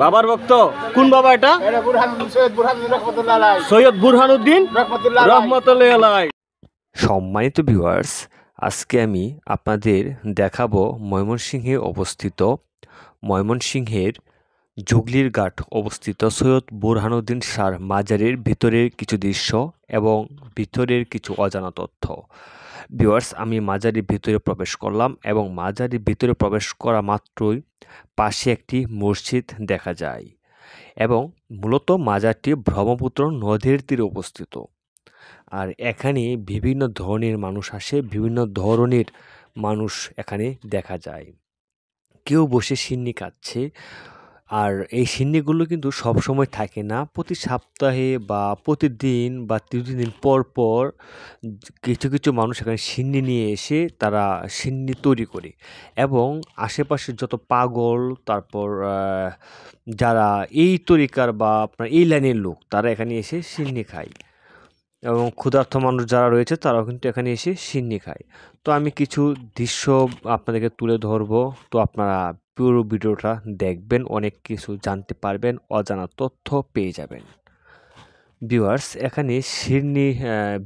বাবার ভক্ত কোন বাবা এটা? সৈয়দ বুরহানুদ্দিন রহমতুল্লাহ আলাইহি। সম্মানিত ভিউয়ার্স, আজকে আমি আপনাদের দেখাবো ময়মনসিংহে অবস্থিত ময়মনসিংহের জুগলির ঘাট অবস্থিত সৈয়দ বুরহানুদ্দিন শাহর মাজারের ভিতরের কিছু দৃশ্য এবং ভিতরের কিছু অজানা তথ্য। ভিউয়ার্স, আমি মাজারের ভিতরে প্রবেশ করলাম এবং মাজারের ভিতরে প্রবেশ করা মাত্রই পাশে একটি মসজিদ দেখা যায় এবং মূলত মাজারটি ব্রহ্মপুত্র নদীর তীরে অবস্থিত। আর এখানে বিভিন্ন ধরনের মানুষ আসে, বিভিন্ন ধরনের মানুষ এখানে দেখা যায়। কেউ বসে সিন্নি খাচ্ছে, আর এই সিন্নিগুলো কিন্তু সব সময় থাকে না, প্রতি সপ্তাহে বা প্রতিদিন বা 3 দিন পর পর কিছু কিছু মানুষ এখানে সিন্নি নিয়ে এসে তারা সিন্নি তৈরি করে এবং আশেপাশের যত পাগল তারপর যারা এই তরিকার বা আপনার এই লাইনের লোক তারা এখানে এসে সিন্নি খায় এবং ক্ষুধার্ত মানুষ যারা রয়েছে তারাও কিন্তু এখানে এসে সিন্নি খায়। তো আমি কিছু দৃশ্য আপনাদেরকে তুলে ধরবো, তো আপনারা পুরো ভিডিওটা দেখবেন, অনেক কিছু জানতে পারবেন, অজানা তথ্য পেয়ে যাবেন। ভিউয়ার্স, এখানে সিন্নি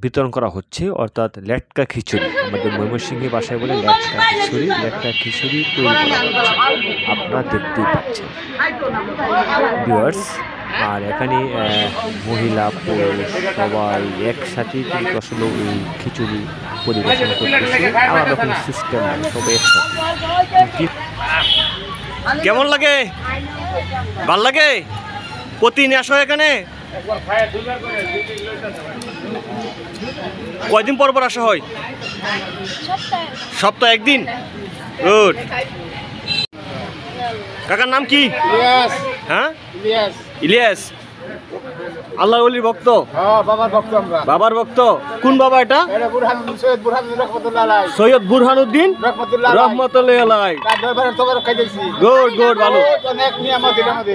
বিতরণ করা হচ্ছে, অর্থাৎ লেটকা খিচুড়ি, আমাদের ময়মনসিংহে ভাষায় বলে লেটকা খিচুড়ি তৈরি করা হচ্ছে, আপনারা দেখতেই পাচ্ছেন ভিউয়ার্স। আর এখানে মহিলা পুরুষ সবাই একসাথে কিন্তু আসলে ওই খিচুড়ি পরিবেশন করতেছে, আলাদা কোনো সিস্টেম নেই, সবাই একসাথে। কেমন লাগে? ভাল লাগে? প্রতিদিন আসো এখানে? কয়দিন পর পর আসা হয়? সপ্তাহে একদিন। গুড। কাকার নাম কি? হ্যাঁ, ইলিয়াস। আল্লাহর ওলির ভক্ত? বাবার ভক্ত আমরা। বাবার ভক্ত কোন বাবা এটা? সৈয়দ বুরহানুদ্দিন রহমতুল্লাহ আলাইহি। গুড গুড, ভালো।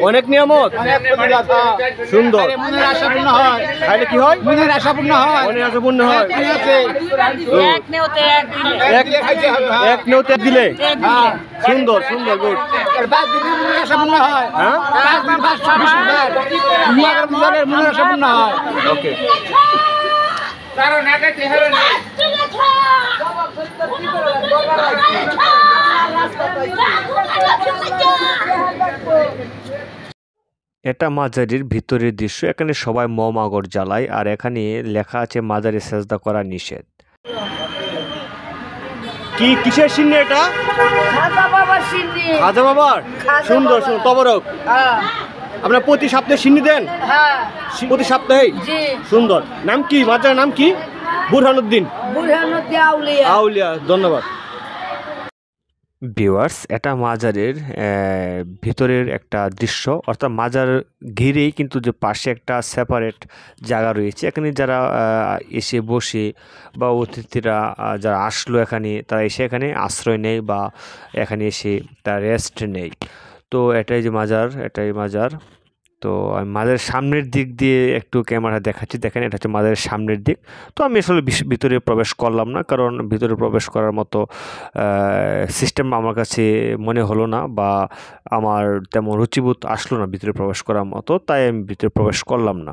অনেক নিয়ামত, সুন্দর। খাইলে কি হয়? মনের আশা পূর্ণ হয়। মনের আশা পূর্ণ হয়। এক নেওতে দিলে সুন্দর সুন্দর, গুড। ওকে। এটা মাজারের ভিতরের দৃশ্য। এখানে সবাই মমাগর জ্বালায় আর এখানে লেখা আছে মাজারে সেজদা করা নিষেধ। কি কিসের সিন্নি এটা? খাজা বাবার সিন্নি। খাজা বাবার? সুন্দর সুন্দর, তবরক। আপনার প্রতি সপ্তাহে সিন্নি দেন? হ্যাঁ, প্রতি সপ্তাহে। জি। সুন্দর। নাম কি? মাজারের নাম কি? বুরহানুদ্দিন। বুরহানুদ্দিন আউলিয়া। আউলিয়া, ধন্যবাদ। ভিউয়ার্স, এটা মাজারের ভিতরের একটা দৃশ্য, অর্থাৎ মাজার ঘিরেই কিন্তু যে পাশে একটা সেপারেট জায়গা রয়েছে, এখানে যারা এসে বসে বা অতিথিরা যারা আসলো এখানে, তারা এসে এখানে আশ্রয় নেয় বা এখানে এসে তারা রেস্ট নেয়। তো এটাই যে মাজার, এটাই মাজার। তো আমি মাজারের সামনের দিক দিয়ে একটু ক্যামেরা দেখাচ্ছি, দেখেন এটা হচ্ছে মাজারের সামনের দিক। তো আমি আসলে ভিতরে প্রবেশ করলাম না, কারণ ভিতরে প্রবেশ করার মতো সিস্টেম আমার কাছে মনে হলো না বা আমার তেমন রুচিবোধ আসলো না ভিতরে প্রবেশ করার মতো, তাই আমি ভিতরে প্রবেশ করলাম না।